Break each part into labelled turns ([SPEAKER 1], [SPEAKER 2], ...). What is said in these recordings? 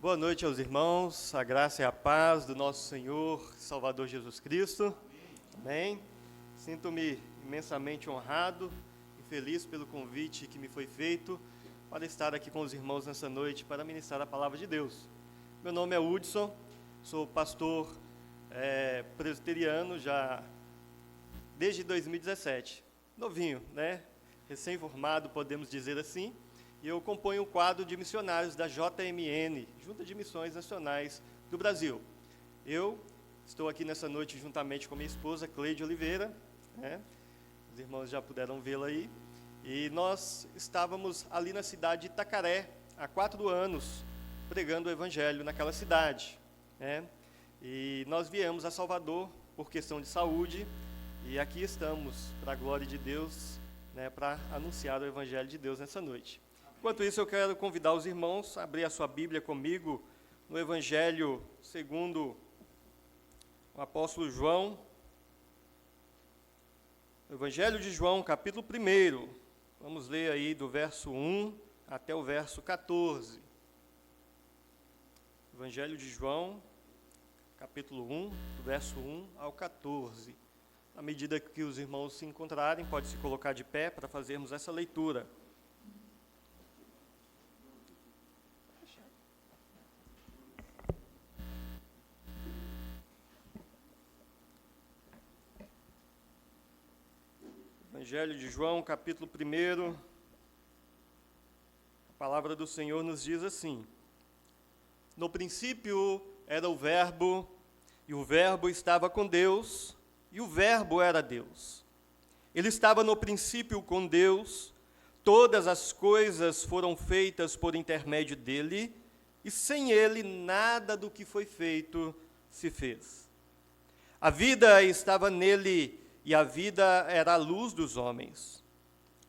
[SPEAKER 1] Boa noite aos irmãos, a graça e a paz do nosso Senhor Salvador Jesus Cristo. Amém. Sinto-me imensamente honrado e feliz pelo convite que me foi feito para estar aqui com os irmãos nessa noite para ministrar a palavra de Deus. Meu nome é Hudson, sou pastor presbiteriano já desde 2017. Novinho, né? Recém-formado, podemos dizer assim. E eu componho o quadro de missionários da JMN, Junta de Missões Nacionais do Brasil. Eu estou aqui nessa noite juntamente com minha esposa, Cleide Oliveira, né? Os irmãos já puderam vê-la aí. E nós estávamos ali na cidade de Itacaré, há 4 anos, pregando o Evangelho naquela cidade, né? E nós viemos a Salvador por questão de saúde, e aqui estamos, para a glória de Deus, né, para anunciar o Evangelho de Deus nessa noite. Enquanto isso, eu quero convidar os irmãos a abrir a sua Bíblia comigo no Evangelho segundo o apóstolo João. O Evangelho de João, capítulo 1. Vamos ler aí do verso 1 até o verso 14. Evangelho de João, capítulo 1, do verso 1 ao 14. À medida que os irmãos se encontrarem, pode se colocar de pé para fazermos essa leitura. Evangelho de João, capítulo 1, a palavra do Senhor nos diz assim: No princípio era o Verbo, e o Verbo estava com Deus, e o Verbo era Deus. Ele estava no princípio com Deus, todas as coisas foram feitas por intermédio dele, e sem ele nada do que foi feito se fez. A vida estava nele, e a vida era a luz dos homens.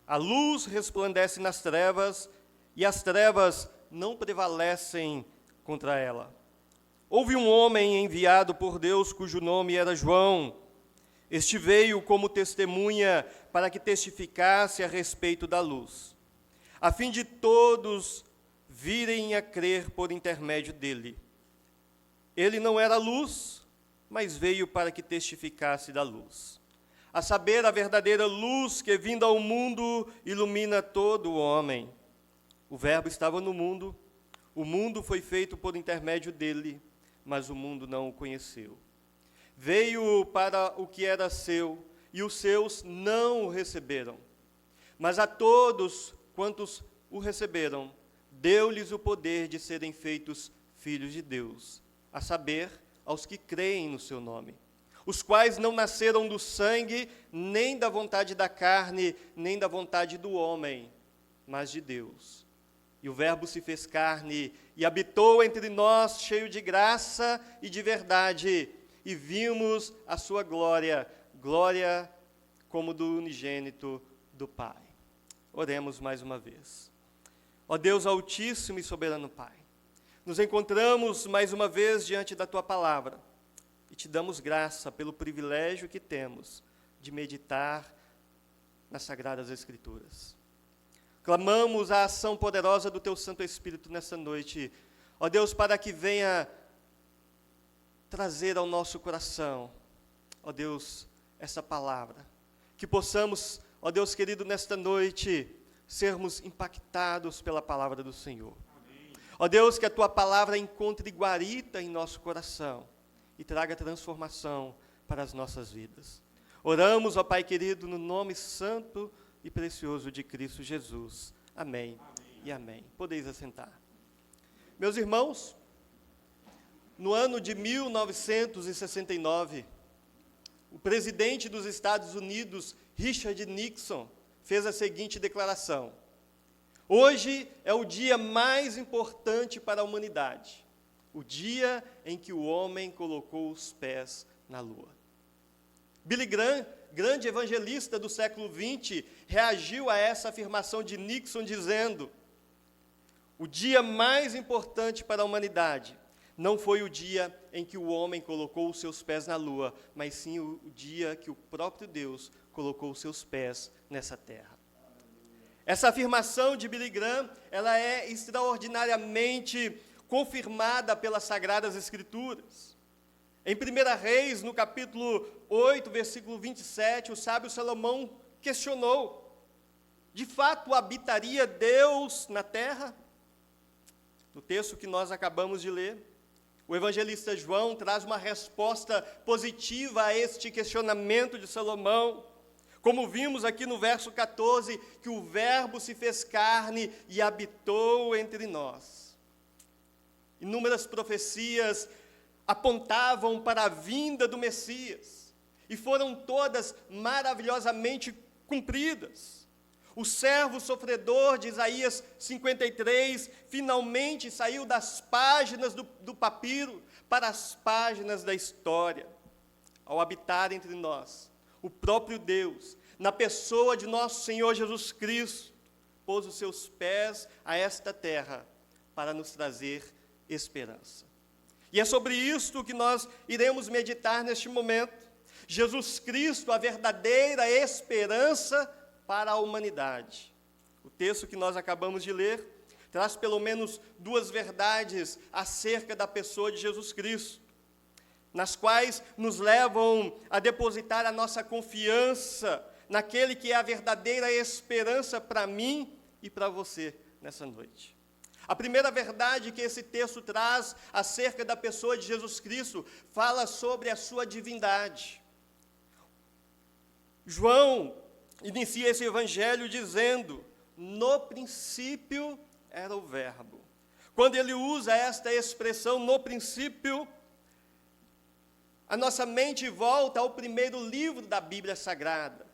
[SPEAKER 1] A luz resplandece nas trevas, e as trevas não prevalecem contra ela. Houve um homem enviado por Deus, cujo nome era João. Este veio como testemunha para que testificasse a respeito da luz, a fim de todos virem a crer por intermédio dele. Ele não era luz, mas veio para que testificasse da luz. A saber, a verdadeira luz que, vindo ao mundo, ilumina todo o homem. O Verbo estava no mundo, o mundo foi feito por intermédio dele, mas o mundo não o conheceu. Veio para o que era seu, e os seus não o receberam. Mas a todos quantos o receberam, deu-lhes o poder de serem feitos filhos de Deus, a saber, aos que creem no seu nome, os quais não nasceram do sangue, nem da vontade da carne, nem da vontade do homem, mas de Deus. E o Verbo se fez carne e habitou entre nós, cheio de graça e de verdade, e vimos a sua glória, glória como do unigênito do Pai. Oremos mais uma vez. Ó Deus Altíssimo e Soberano Pai, nos encontramos mais uma vez diante da Tua palavra, e te damos graça pelo privilégio que temos de meditar nas Sagradas Escrituras. Clamamos a ação poderosa do Teu Santo Espírito nessa noite, ó Deus, para que venha trazer ao nosso coração, ó Deus, essa palavra. Que possamos, ó Deus querido, nesta noite, sermos impactados pela palavra do Senhor. Amém. Ó Deus, que a Tua palavra encontre guarita em nosso coração e traga transformação para as nossas vidas. Oramos, ó Pai querido, no nome santo e precioso de Cristo Jesus. Amém, amém. E amém. Podeis assentar. Meus irmãos, no ano de 1969, o presidente dos Estados Unidos, Richard Nixon, fez a seguinte declaração: Hoje é o dia mais importante para a humanidade, o dia em que o homem colocou os pés na lua. Billy Graham, grande evangelista do século XX, reagiu a essa afirmação de Nixon dizendo: o dia mais importante para a humanidade não foi o dia em que o homem colocou os seus pés na lua, mas sim o dia que o próprio Deus colocou os seus pés nessa terra. Essa afirmação de Billy Graham, ela é extraordinariamente confirmada pelas Sagradas Escrituras. Em 1 Reis, no capítulo 8, versículo 27, o sábio Salomão questionou: de fato habitaria Deus na terra? No texto que nós acabamos de ler, o evangelista João traz uma resposta positiva a este questionamento de Salomão. Como vimos aqui no verso 14, que o Verbo se fez carne e habitou entre nós. Inúmeras profecias apontavam para a vinda do Messias, e foram todas maravilhosamente cumpridas. O servo sofredor de Isaías 53 finalmente saiu das páginas do papiro para as páginas da história. Ao habitar entre nós, o próprio Deus, na pessoa de nosso Senhor Jesus Cristo, pôs os seus pés a esta terra para nos trazer esperança. E é sobre isto que nós iremos meditar neste momento. Jesus Cristo, a verdadeira esperança para a humanidade. O texto que nós acabamos de ler traz pelo menos duas verdades acerca da pessoa de Jesus Cristo, nas quais nos levam a depositar a nossa confiança naquele que é a verdadeira esperança para mim e para você nessa noite. A primeira verdade que esse texto traz acerca da pessoa de Jesus Cristo fala sobre a sua divindade. João inicia esse evangelho dizendo: no princípio era o Verbo. Quando ele usa esta expressão, no princípio, a nossa mente volta ao primeiro livro da Bíblia Sagrada,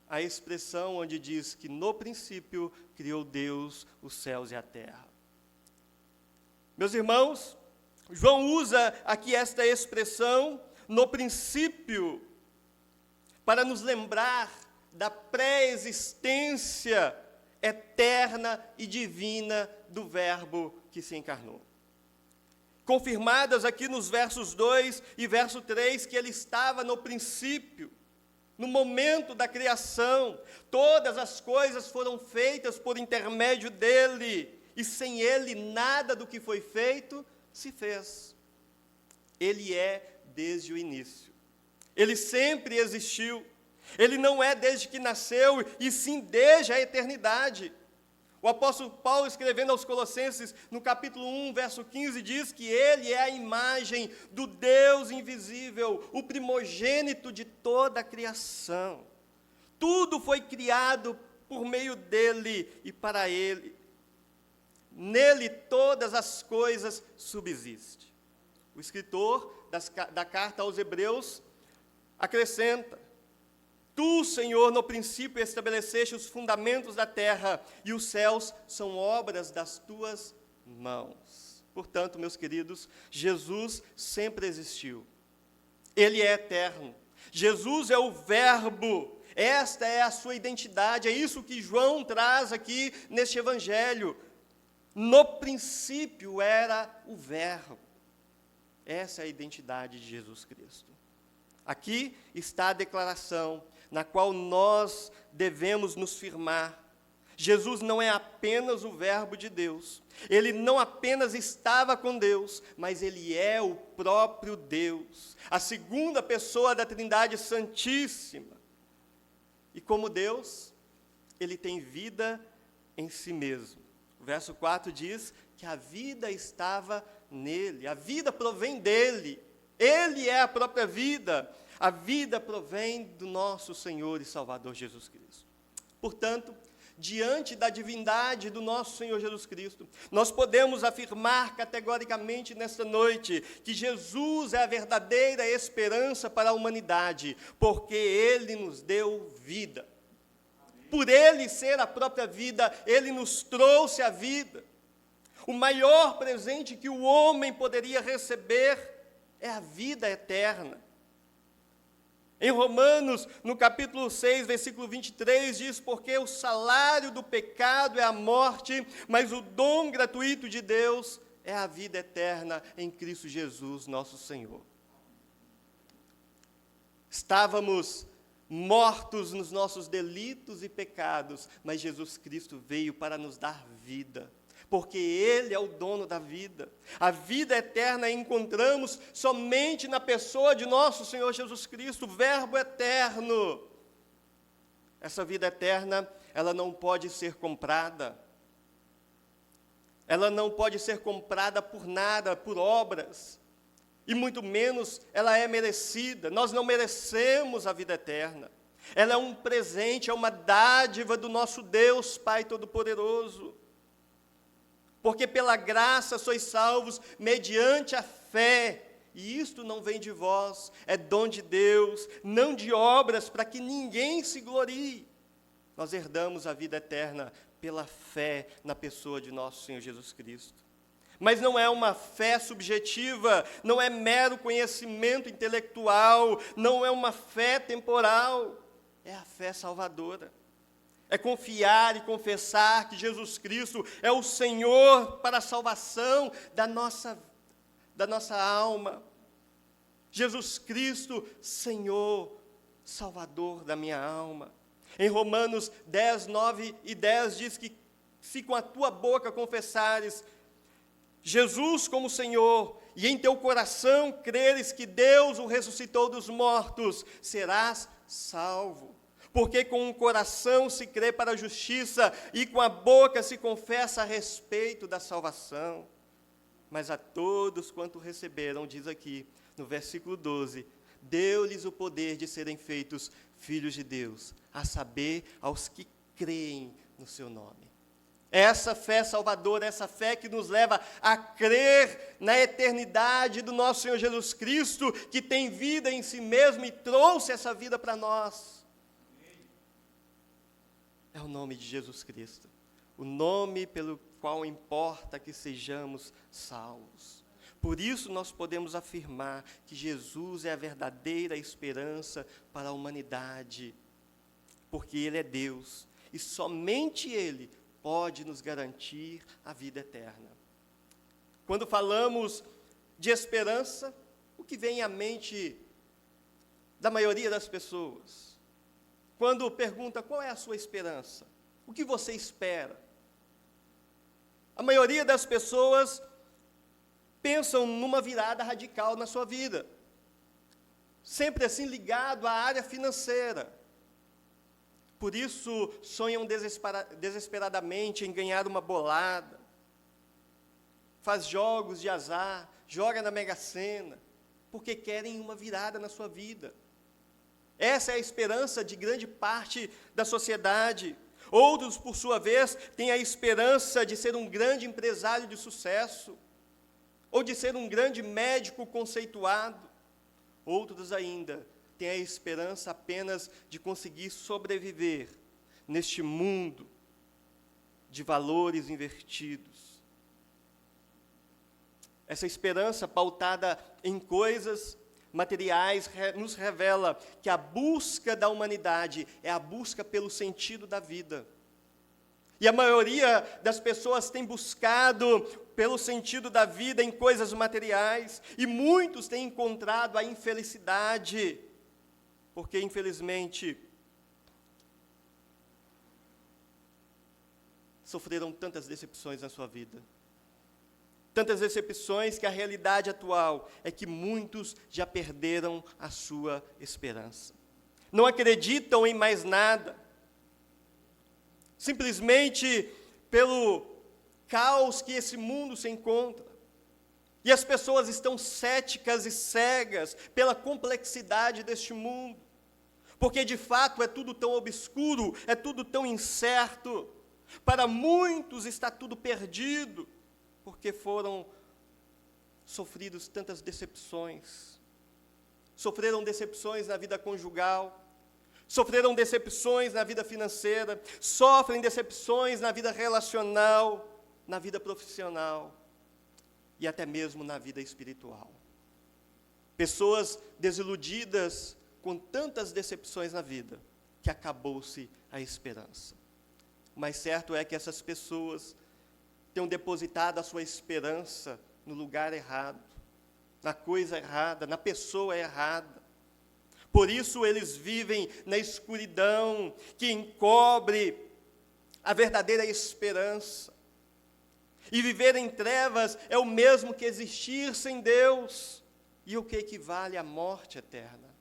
[SPEAKER 1] a expressão onde diz que no princípio criou Deus os céus e a terra. Meus irmãos, João usa aqui esta expressão, no princípio, para nos lembrar da pré-existência eterna e divina do Verbo que se encarnou. Confirmadas aqui nos versos 2 e verso 3, que ele estava no princípio, no momento da criação, todas as coisas foram feitas por intermédio dele, e sem ele nada do que foi feito se fez. Ele é desde o início. Ele sempre existiu. Ele não é desde que nasceu, e sim desde a eternidade. O apóstolo Paulo, escrevendo aos Colossenses, no capítulo 1, verso 15, diz que ele é a imagem do Deus invisível, o primogênito de toda a criação. Tudo foi criado por meio dele e para ele. Nele todas as coisas subsistem. O escritor da carta aos Hebreus acrescenta: tu, Senhor, no princípio estabeleceste os fundamentos da terra, e os céus são obras das tuas mãos. Portanto, meus queridos, Jesus sempre existiu. Ele é eterno. Jesus é o Verbo. Esta é a sua identidade. É isso que João traz aqui neste evangelho. No princípio era o Verbo. Essa é a identidade de Jesus Cristo. Aqui está a declaração na qual nós devemos nos firmar. Jesus não é apenas o Verbo de Deus. Ele não apenas estava com Deus, mas ele é o próprio Deus, a segunda pessoa da Trindade Santíssima. E como Deus, ele tem vida em si mesmo. O verso 4 diz que a vida estava nele, a vida provém dele, ele é a própria vida, a vida provém do nosso Senhor e Salvador Jesus Cristo. Portanto, diante da divindade do nosso Senhor Jesus Cristo, nós podemos afirmar categoricamente nesta noite que Jesus é a verdadeira esperança para a humanidade, porque ele nos deu vida. Por ele ser a própria vida, ele nos trouxe a vida. O maior presente que o homem poderia receber é a vida eterna. Em Romanos, no capítulo 6, versículo 23, diz: porque o salário do pecado é a morte, mas o dom gratuito de Deus é a vida eterna em Cristo Jesus, nosso Senhor. Estávamos mortos nos nossos delitos e pecados, mas Jesus Cristo veio para nos dar vida, porque Ele é o dono da vida. A vida eterna encontramos somente na pessoa de nosso Senhor Jesus Cristo, o Verbo eterno. Essa vida eterna, ela não pode ser comprada. Ela não pode ser comprada por nada, por obras. E muito menos ela é merecida. Nós não merecemos a vida eterna. Ela é um presente, é uma dádiva do nosso Deus, Pai Todo-Poderoso. Porque pela graça sois salvos mediante a fé. E isto não vem de vós, é dom de Deus, não de obras, para que ninguém se glorie. Nós herdamos a vida eterna pela fé na pessoa de nosso Senhor Jesus Cristo. Mas não é uma fé subjetiva, não é mero conhecimento intelectual, não é uma fé temporal, é a fé salvadora. É confiar e confessar que Jesus Cristo é o Senhor para a salvação da nossa alma. Jesus Cristo, Senhor, Salvador da minha alma. Em Romanos 10, 9 e 10 diz que se com a tua boca confessares Jesus como Senhor, e em teu coração creres que Deus o ressuscitou dos mortos, serás salvo. Porque com o coração se crê para a justiça, e com a boca se confessa a respeito da salvação. Mas a todos quanto receberam, diz aqui, no versículo 12, deu-lhes o poder de serem feitos filhos de Deus, a saber, aos que creem no seu nome. Essa fé salvadora, essa fé que nos leva a crer na eternidade do nosso Senhor Jesus Cristo, que tem vida em si mesmo e trouxe essa vida para nós. É o nome de Jesus Cristo, o nome pelo qual importa que sejamos salvos. Por isso nós podemos afirmar que Jesus é a verdadeira esperança para a humanidade, porque Ele é Deus, e somente Ele pode nos garantir a vida eterna. Quando falamos de esperança, o que vem à mente da maioria das pessoas? Quando pergunta qual é a sua esperança, o que você espera? A maioria das pessoas pensam numa virada radical na sua vida, sempre assim ligado à área financeira. Por isso, sonham desesperadamente em ganhar uma bolada, faz jogos de azar, joga na Mega Sena, porque querem uma virada na sua vida. Essa é a esperança de grande parte da sociedade. Outros, por sua vez, têm a esperança de ser um grande empresário de sucesso, ou de ser um grande médico conceituado. Outros ainda têm a esperança apenas de conseguir sobreviver neste mundo de valores invertidos. Essa esperança pautada em coisas materiais nos revela que a busca da humanidade é a busca pelo sentido da vida. E a maioria das pessoas tem buscado pelo sentido da vida em coisas materiais, e muitos têm encontrado a infelicidade, porque, infelizmente, sofreram tantas decepções na sua vida. Tantas decepções que a realidade atual é que muitos já perderam a sua esperança. Não acreditam em mais nada. Simplesmente pelo caos que esse mundo se encontra. E as pessoas estão céticas e cegas pela complexidade deste mundo. Porque, de fato, é tudo tão obscuro, é tudo tão incerto. Para muitos está tudo perdido, porque foram sofridos tantas decepções. Sofreram decepções na vida conjugal, sofreram decepções na vida financeira, sofrem decepções na vida relacional, na vida profissional e até mesmo na vida espiritual. Pessoas desiludidas com tantas decepções na vida, que acabou-se a esperança. Mas certo é que essas pessoas tenham depositado a sua esperança no lugar errado, na coisa errada, na pessoa errada. Por isso eles vivem na escuridão que encobre a verdadeira esperança. E viver em trevas é o mesmo que existir sem Deus, e o que equivale à morte eterna.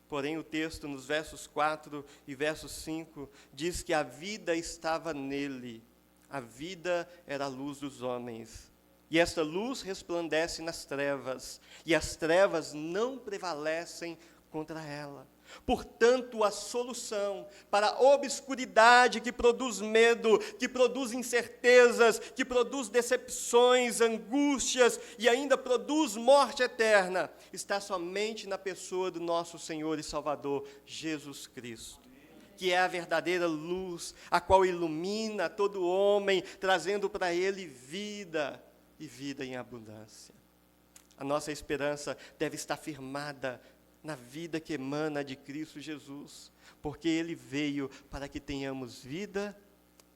[SPEAKER 1] Porém, o texto, nos versos 4 e versos 5, diz que a vida estava nele, a vida era a luz dos homens. E esta luz resplandece nas trevas, e as trevas não prevalecem contra ela. Portanto, a solução para a obscuridade que produz medo, que produz incertezas, que produz decepções, angústias e ainda produz morte eterna, está somente na pessoa do nosso Senhor e Salvador, Jesus Cristo, que é a verdadeira luz, a qual ilumina todo homem, trazendo para ele vida e vida em abundância. A nossa esperança deve estar firmada na vida que emana de Cristo Jesus, porque Ele veio para que tenhamos vida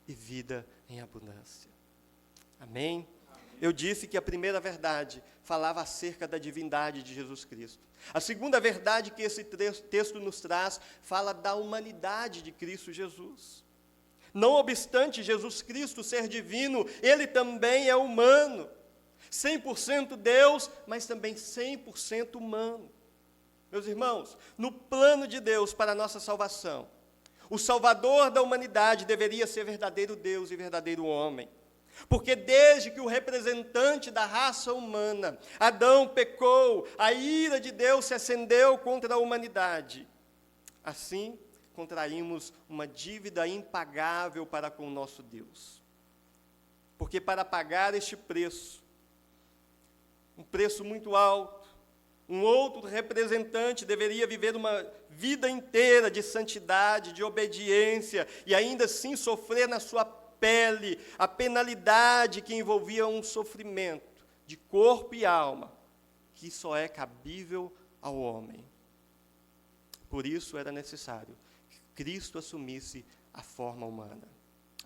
[SPEAKER 1] e vida em abundância. Amém? Eu disse que a primeira verdade falava acerca da divindade de Jesus Cristo. A segunda verdade que esse texto nos traz fala da humanidade de Cristo Jesus. Não obstante Jesus Cristo ser divino, Ele também é humano. 100% Deus, mas também 100% humano. Meus irmãos, no plano de Deus para a nossa salvação, o Salvador da humanidade deveria ser verdadeiro Deus e verdadeiro homem. Porque desde que o representante da raça humana, Adão, pecou, a ira de Deus se acendeu contra a humanidade. Assim, contraímos uma dívida impagável para com o nosso Deus. Porque para pagar este preço, um preço muito alto, um outro representante deveria viver uma vida inteira de santidade, de obediência, e ainda assim sofrer na sua pele a penalidade que envolvia um sofrimento de corpo e alma, que só é cabível ao homem. Por isso era necessário que Cristo assumisse a forma humana,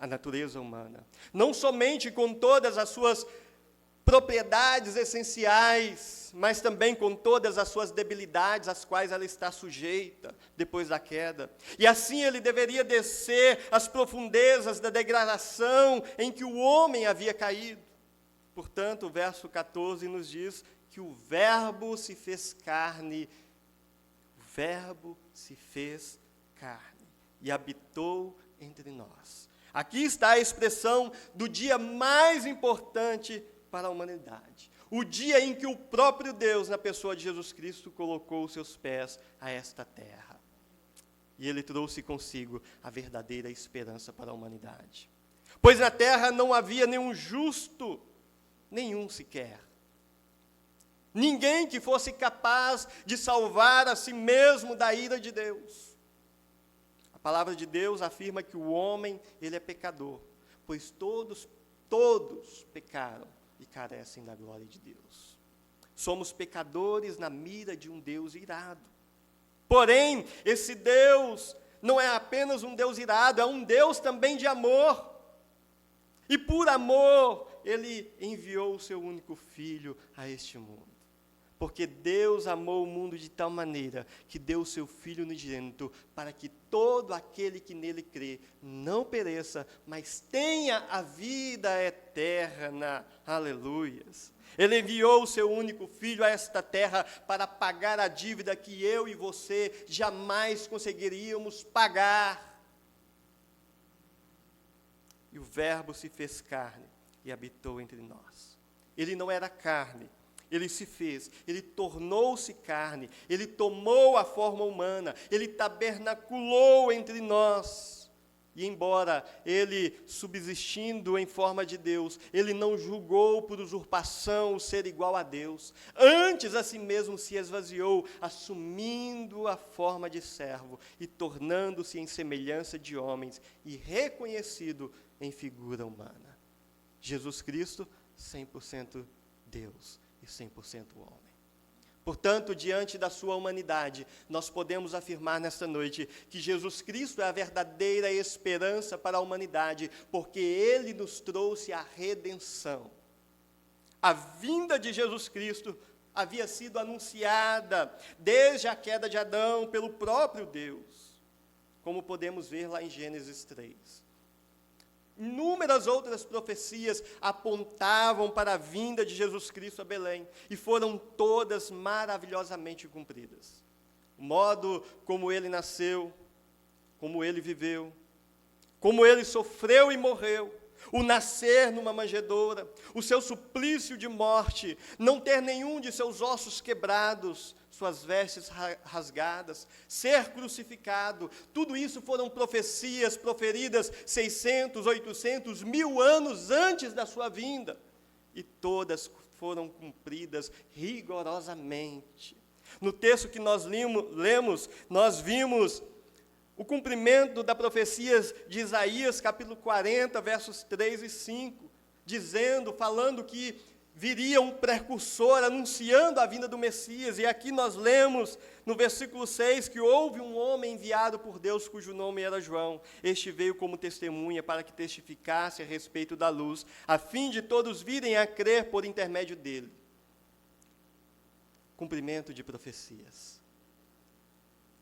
[SPEAKER 1] a natureza humana, não somente com todas as suas propriedades essenciais, mas também com todas as suas debilidades, às quais ela está sujeita depois da queda. E assim ele deveria descer às profundezas da degradação em que o homem havia caído. Portanto, o verso 14 nos diz que o Verbo se fez carne, o Verbo se fez carne e habitou entre nós. Aqui está a expressão do dia mais importante para a humanidade. O dia em que o próprio Deus, na pessoa de Jesus Cristo, colocou os seus pés a esta terra. E Ele trouxe consigo a verdadeira esperança para a humanidade. Pois na terra não havia nenhum justo, nenhum sequer. Ninguém que fosse capaz de salvar a si mesmo da ira de Deus. A palavra de Deus afirma que o homem, ele é pecador, pois todos pecaram e carecem da glória de Deus. Somos pecadores na mira de um Deus irado. Porém, esse Deus não é apenas um Deus irado, é um Deus também de amor. E por amor, Ele enviou o seu único Filho a este mundo. Porque Deus amou o mundo de tal maneira que deu o seu Filho unigênito para que todo aquele que nele crê não pereça, mas tenha a vida eterna. Aleluias. Ele enviou o seu único Filho a esta terra para pagar a dívida que eu e você jamais conseguiríamos pagar. E o Verbo se fez carne e habitou entre nós. Ele não era carne. Ele se fez, ele tornou-se carne, ele tomou a forma humana, ele tabernaculou entre nós. E embora ele, subsistindo em forma de Deus, ele não julgou por usurpação o ser igual a Deus. Antes, a si mesmo se esvaziou, assumindo a forma de servo e tornando-se em semelhança de homens e reconhecido em figura humana. Jesus Cristo, 100% Deus. E 100% homem. Portanto, diante da sua humanidade, nós podemos afirmar nesta noite que Jesus Cristo é a verdadeira esperança para a humanidade, porque Ele nos trouxe a redenção. A vinda de Jesus Cristo havia sido anunciada desde a queda de Adão pelo próprio Deus, como podemos ver lá em Gênesis 3. Inúmeras outras profecias apontavam para a vinda de Jesus Cristo a Belém, e foram todas maravilhosamente cumpridas. O modo como ele nasceu, como ele viveu, como ele sofreu e morreu, o nascer numa manjedoura, o seu suplício de morte, não ter nenhum de seus ossos quebrados, suas vestes rasgadas, ser crucificado, tudo isso foram profecias proferidas 600, 800, 1000 anos antes da sua vinda, e todas foram cumpridas rigorosamente. No texto que nós lemos, nós vimos o cumprimento da profecia de Isaías, capítulo 40, versos 3 e 5, falando que viria um precursor, anunciando a vinda do Messias, e aqui nós lemos no versículo 6, que houve um homem enviado por Deus, cujo nome era João. Este veio como testemunha para que testificasse a respeito da luz, a fim de todos virem a crer por intermédio dele. Cumprimento de profecias.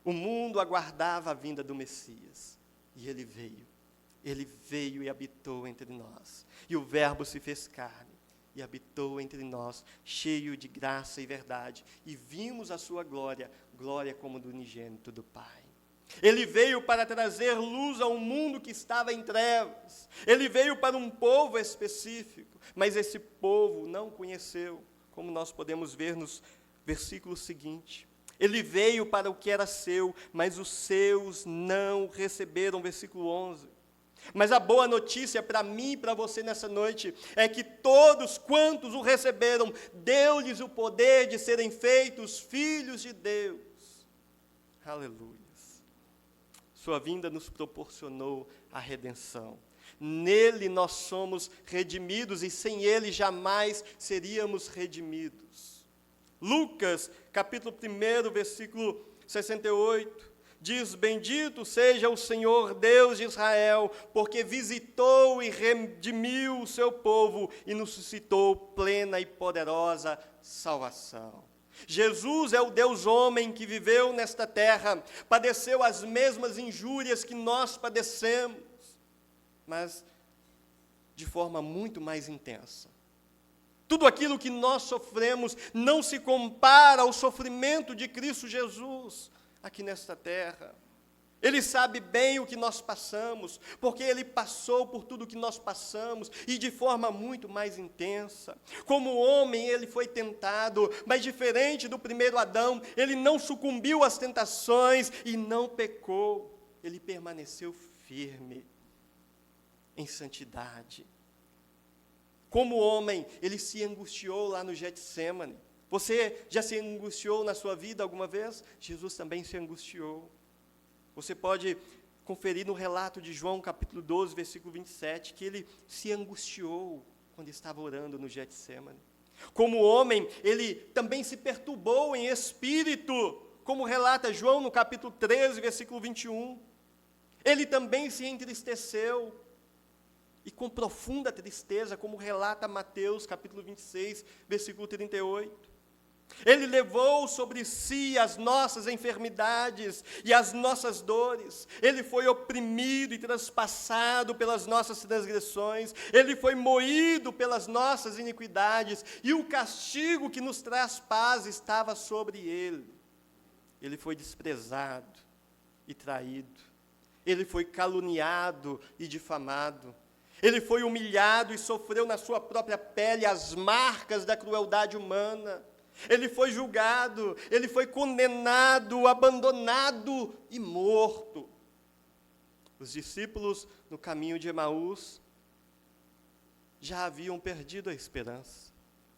[SPEAKER 1] O mundo aguardava a vinda do Messias, e ele veio e habitou entre nós, e o Verbo se fez carne, e habitou entre nós, cheio de graça e verdade, e vimos a sua glória, glória como do unigênito do Pai. Ele veio para trazer luz a um mundo que estava em trevas, ele veio para um povo específico, mas esse povo não conheceu, como nós podemos ver nos versículos seguintes. Ele veio para o que era seu, mas os seus não receberam, versículo 11. Mas a boa notícia para mim e para você nessa noite é que todos quantos o receberam, deu-lhes o poder de serem feitos filhos de Deus. Aleluia. Sua vinda nos proporcionou a redenção. Nele nós somos redimidos e sem ele jamais seríamos redimidos. Lucas, capítulo 1, versículo 68. Diz: bendito seja o Senhor Deus de Israel, porque visitou e redimiu o seu povo e nos suscitou plena e poderosa salvação. Jesus é o Deus homem que viveu nesta terra, padeceu as mesmas injúrias que nós padecemos, mas de forma muito mais intensa. Tudo aquilo que nós sofremos não se compara ao sofrimento de Cristo Jesus aqui nesta terra. Ele sabe bem o que nós passamos, porque Ele passou por tudo o que nós passamos, e de forma muito mais intensa. Como homem, Ele foi tentado, mas diferente do primeiro Adão, Ele não sucumbiu às tentações e não pecou. Ele permaneceu firme em santidade. Como homem, Ele se angustiou lá no Getsêmani. Você já se angustiou na sua vida alguma vez? Jesus também se angustiou. Você pode conferir no relato de João, capítulo 12, versículo 27, que ele se angustiou quando estava orando no Getsêmani. Como homem, ele também se perturbou em espírito, como relata João no capítulo 13, versículo 21. Ele também se entristeceu, e com profunda tristeza, como relata Mateus, capítulo 26, versículo 38. Ele levou sobre si as nossas enfermidades e as nossas dores. Ele foi oprimido e transpassado pelas nossas transgressões. Ele foi moído pelas nossas iniquidades. E o castigo que nos traz paz estava sobre ele. Ele foi desprezado e traído. Ele foi caluniado e difamado. Ele foi humilhado e sofreu na sua própria pele as marcas da crueldade humana. Ele foi julgado, ele foi condenado, abandonado e morto. Os discípulos, no caminho de Emaús, já haviam perdido a esperança.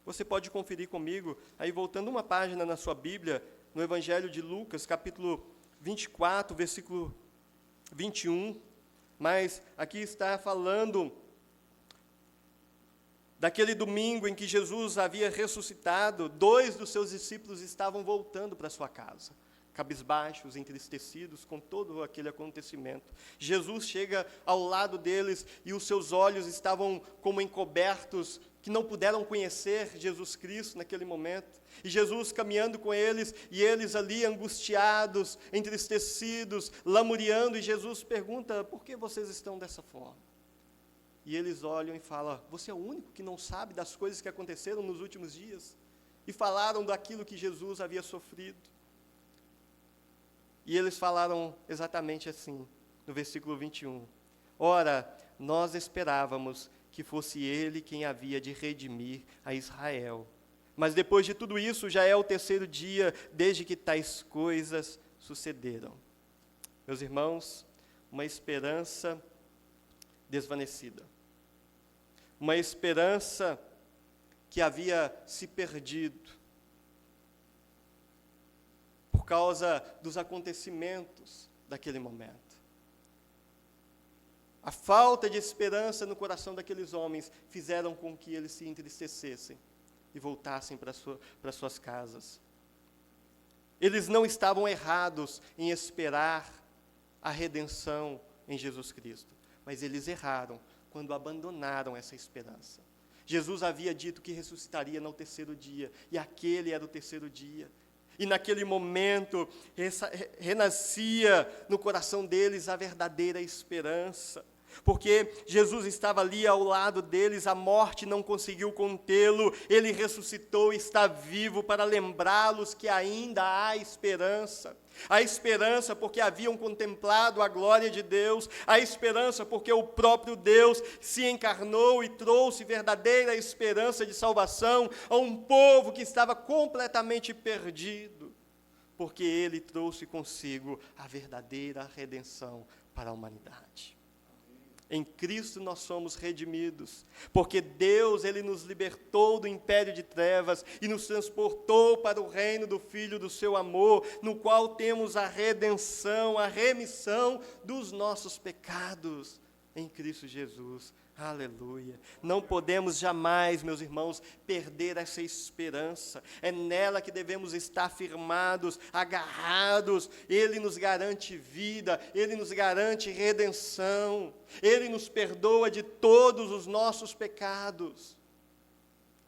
[SPEAKER 1] Você pode conferir comigo, aí voltando uma página na sua Bíblia, no Evangelho de Lucas, capítulo 24, versículo 21, mas aqui está falando daquele domingo em que Jesus havia ressuscitado. 2 dos seus discípulos estavam voltando para sua casa, cabisbaixos, entristecidos com todo aquele acontecimento. Jesus chega ao lado deles e os seus olhos estavam como encobertos, que não puderam conhecer Jesus Cristo naquele momento. E Jesus caminhando com eles, e eles ali angustiados, entristecidos, lamuriando, e Jesus pergunta: por que vocês estão dessa forma? E eles olham e falam: você é o único que não sabe das coisas que aconteceram nos últimos dias? E falaram daquilo que Jesus havia sofrido. E eles falaram exatamente assim, no versículo 21. Ora, nós esperávamos que fosse ele quem havia de redimir a Israel. Mas depois de tudo isso, já é o terceiro dia desde que tais coisas sucederam. Meus irmãos, uma esperança desvanecida. Uma esperança que havia se perdido por causa dos acontecimentos daquele momento. A falta de esperança no coração daqueles homens fizeram com que eles se entristecessem e voltassem para suas casas. Eles não estavam errados em esperar a redenção em Jesus Cristo, mas eles erraram quando abandonaram essa esperança. Jesus havia dito que ressuscitaria no terceiro dia, e aquele era o terceiro dia. E naquele momento renascia no coração deles a verdadeira esperança. Porque Jesus estava ali ao lado deles, a morte não conseguiu contê-lo, ele ressuscitou e está vivo para lembrá-los que ainda há esperança. A esperança porque haviam contemplado a glória de Deus, a esperança porque o próprio Deus se encarnou e trouxe verdadeira esperança de salvação a um povo que estava completamente perdido, porque ele trouxe consigo a verdadeira redenção para a humanidade. Em Cristo nós somos redimidos, porque Deus, Ele nos libertou do império de trevas e nos transportou para o reino do Filho do seu amor, no qual temos a redenção, a remissão dos nossos pecados em Cristo Jesus. Aleluia. Não podemos jamais, meus irmãos, perder essa esperança. É nela que devemos estar firmados, agarrados. Ele nos garante vida, Ele nos garante redenção. Ele nos perdoa de todos os nossos pecados.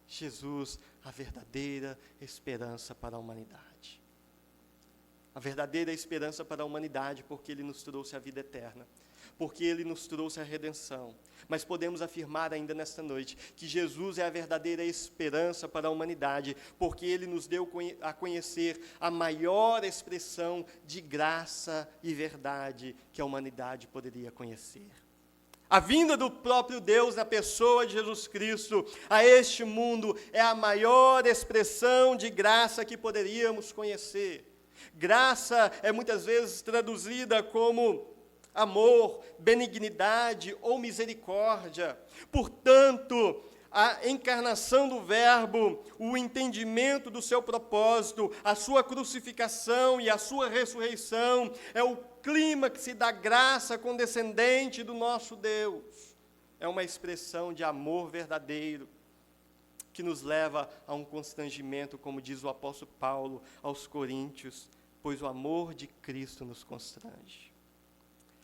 [SPEAKER 1] Jesus, a verdadeira esperança para a humanidade. A verdadeira esperança para a humanidade, porque Ele nos trouxe a vida eterna. Porque Ele nos trouxe a redenção. Mas podemos afirmar ainda nesta noite que Jesus é a verdadeira esperança para a humanidade, porque Ele nos deu a conhecer a maior expressão de graça e verdade que a humanidade poderia conhecer. A vinda do próprio Deus na pessoa de Jesus Cristo a este mundo é a maior expressão de graça que poderíamos conhecer. Graça é muitas vezes traduzida como amor, benignidade ou misericórdia. Portanto, a encarnação do Verbo, o entendimento do seu propósito, a sua crucificação e a sua ressurreição é o clímax da graça condescendente do nosso Deus. É uma expressão de amor verdadeiro que nos leva a um constrangimento, como diz o apóstolo Paulo aos Coríntios, pois o amor de Cristo nos constrange.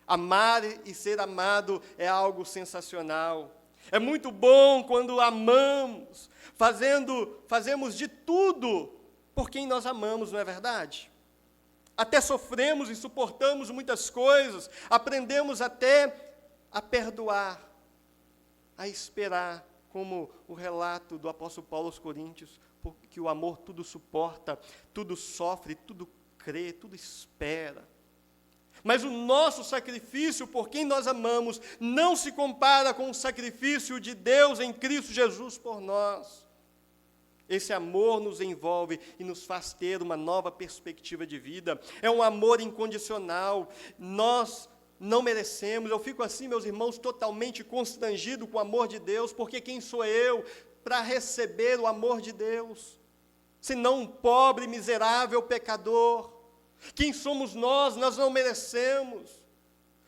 [SPEAKER 1] Amar e ser amado é algo sensacional. É muito bom quando amamos, fazemos de tudo por quem nós amamos, não é verdade? Até sofremos e suportamos muitas coisas, aprendemos até a perdoar, a esperar, como o relato do apóstolo Paulo aos Coríntios, porque o amor tudo suporta, tudo sofre, tudo crê, tudo espera. Mas o nosso sacrifício por quem nós amamos não se compara com o sacrifício de Deus em Cristo Jesus por nós. Esse amor nos envolve e nos faz ter uma nova perspectiva de vida. É um amor incondicional. Nós não merecemos. Eu fico assim, meus irmãos, totalmente constrangido com o amor de Deus, porque quem sou eu para receber o amor de Deus? Senão um pobre, miserável pecador. Quem somos nós? Nós não merecemos.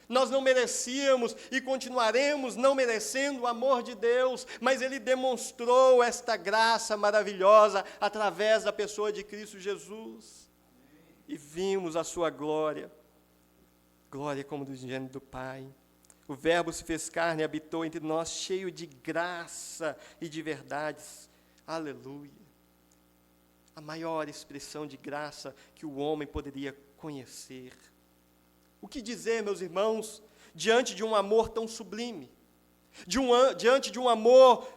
[SPEAKER 1] Nós não merecíamos e continuaremos não merecendo o amor de Deus, mas Ele demonstrou esta graça maravilhosa através da pessoa de Cristo Jesus. E vimos a sua glória, glória como do gênero do Pai. O Verbo se fez carne e habitou entre nós, cheio de graça e de verdades. Aleluia. A maior expressão de graça que o homem poderia conhecer. O que dizer, meus irmãos, diante de um amor tão sublime? diante de um amor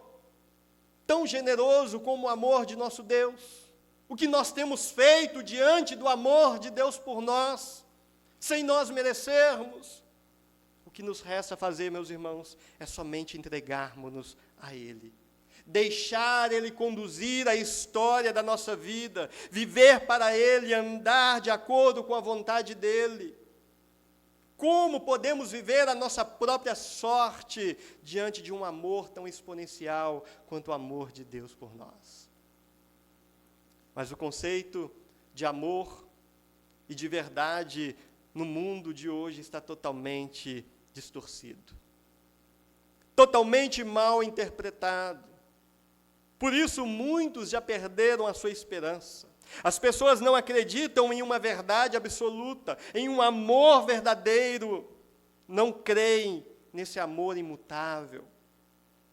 [SPEAKER 1] tão generoso como o amor de nosso Deus? O que nós temos feito diante do amor de Deus por nós, sem nós merecermos? O que nos resta fazer, meus irmãos, é somente entregarmos-nos a Ele. Deixar Ele conduzir a história da nossa vida, viver para Ele, andar de acordo com a vontade dEle. Como podemos viver a nossa própria sorte diante de um amor tão exponencial quanto o amor de Deus por nós? Mas o conceito de amor e de verdade no mundo de hoje está totalmente distorcido, totalmente mal interpretado. Por isso, muitos já perderam a sua esperança. As pessoas não acreditam em uma verdade absoluta, em um amor verdadeiro, não creem nesse amor imutável.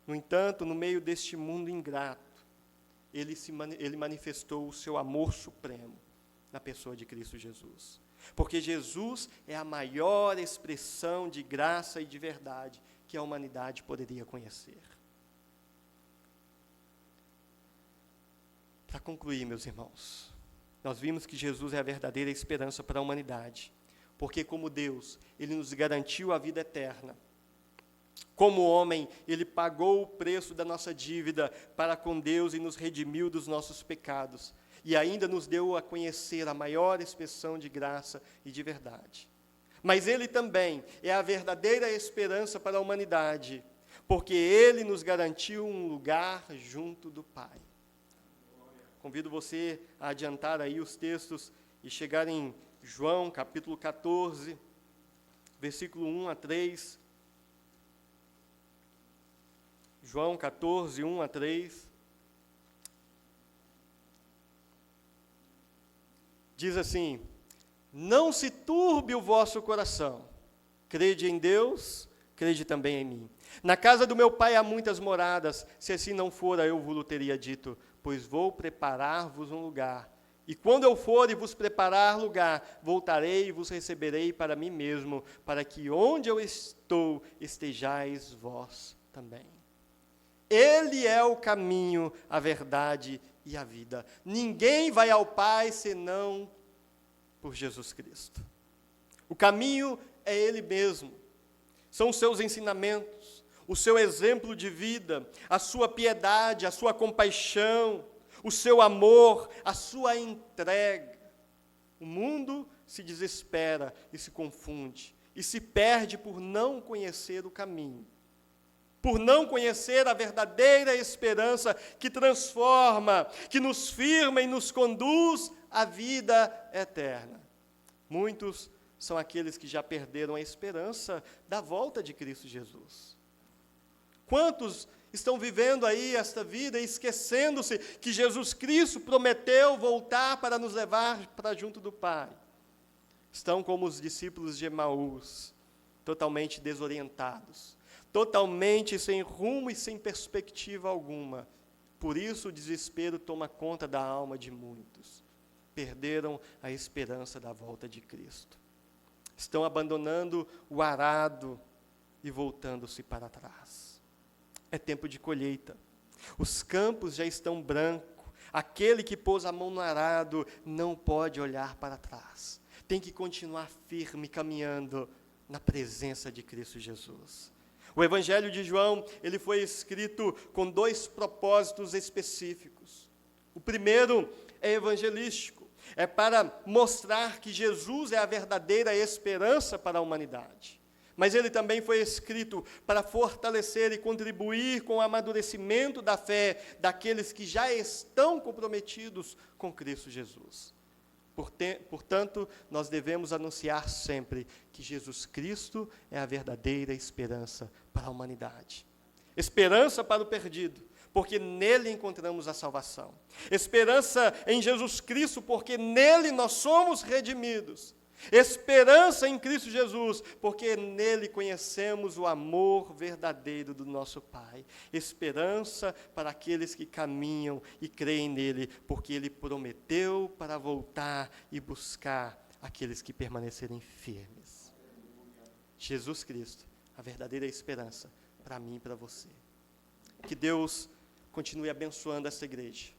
[SPEAKER 1] No entanto, no meio deste mundo ingrato, ele manifestou o seu amor supremo na pessoa de Cristo Jesus. Porque Jesus é a maior expressão de graça e de verdade que a humanidade poderia conhecer. Para concluir, meus irmãos, nós vimos que Jesus é a verdadeira esperança para a humanidade, porque como Deus, Ele nos garantiu a vida eterna. Como homem, Ele pagou o preço da nossa dívida para com Deus e nos redimiu dos nossos pecados, e ainda nos deu a conhecer a maior expressão de graça e de verdade. Mas Ele também é a verdadeira esperança para a humanidade, porque Ele nos garantiu um lugar junto do Pai. Convido você a adiantar aí os textos e chegar em João, capítulo 14, versículo 1 a 3. João 14, 1 a 3. Diz assim: não se turbe o vosso coração, crede em Deus, crede também em mim. Na casa do meu Pai há muitas moradas, se assim não fora, eu vos teria dito, pois vou preparar-vos um lugar. E quando eu for e vos preparar lugar, voltarei e vos receberei para mim mesmo, para que onde eu estou, estejais vós também. Ele é o caminho, a verdade e a vida. Ninguém vai ao Pai senão por Jesus Cristo. O caminho é Ele mesmo. São os seus ensinamentos, o seu exemplo de vida, a sua piedade, a sua compaixão, o seu amor, a sua entrega. O mundo se desespera e se confunde, e se perde por não conhecer o caminho, por não conhecer a verdadeira esperança que transforma, que nos firma e nos conduz à vida eterna. Muitos são aqueles que já perderam a esperança da volta de Cristo Jesus. Quantos estão vivendo aí esta vida esquecendo-se que Jesus Cristo prometeu voltar para nos levar para junto do Pai? Estão como os discípulos de Emaús, totalmente desorientados, totalmente sem rumo e sem perspectiva alguma. Por isso o desespero toma conta da alma de muitos. Perderam a esperança da volta de Cristo. Estão abandonando o arado e voltando-se para trás. É tempo de colheita. Os campos já estão brancos. Aquele que pôs a mão no arado não pode olhar para trás. Tem que continuar firme, caminhando na presença de Cristo Jesus. O Evangelho de João, ele foi escrito com 2 propósitos específicos. O primeiro é evangelístico. É para mostrar que Jesus é a verdadeira esperança para a humanidade. Mas ele também foi escrito para fortalecer e contribuir com o amadurecimento da fé daqueles que já estão comprometidos com Cristo Jesus. Portanto, nós devemos anunciar sempre que Jesus Cristo é a verdadeira esperança para a humanidade. Esperança para o perdido, porque nele encontramos a salvação. Esperança em Jesus Cristo, porque nele nós somos redimidos. Esperança em Cristo Jesus, porque nele conhecemos o amor verdadeiro do nosso Pai. Esperança para aqueles que caminham e creem nele, porque ele prometeu para voltar e buscar aqueles que permanecerem firmes. Jesus Cristo, a verdadeira esperança para mim e para você. Que Deus continue abençoando essa igreja,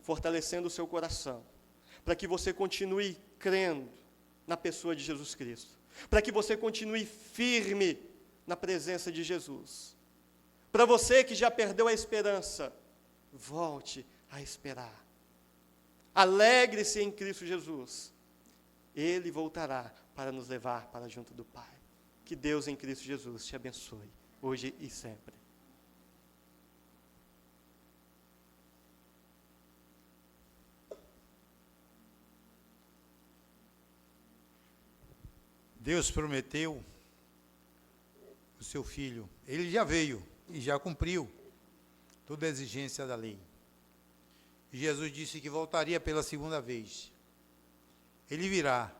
[SPEAKER 1] fortalecendo o seu coração, para que você continue crendo na pessoa de Jesus Cristo, para que você continue firme na presença de Jesus. Para você que já perdeu a esperança, volte a esperar. Alegre-se em Cristo Jesus. Ele voltará para nos levar para junto do Pai. Que Deus em Cristo Jesus te abençoe, hoje e sempre.
[SPEAKER 2] Deus prometeu o seu Filho. Ele já veio e já cumpriu toda a exigência da lei. E Jesus disse que voltaria pela segunda vez. Ele virá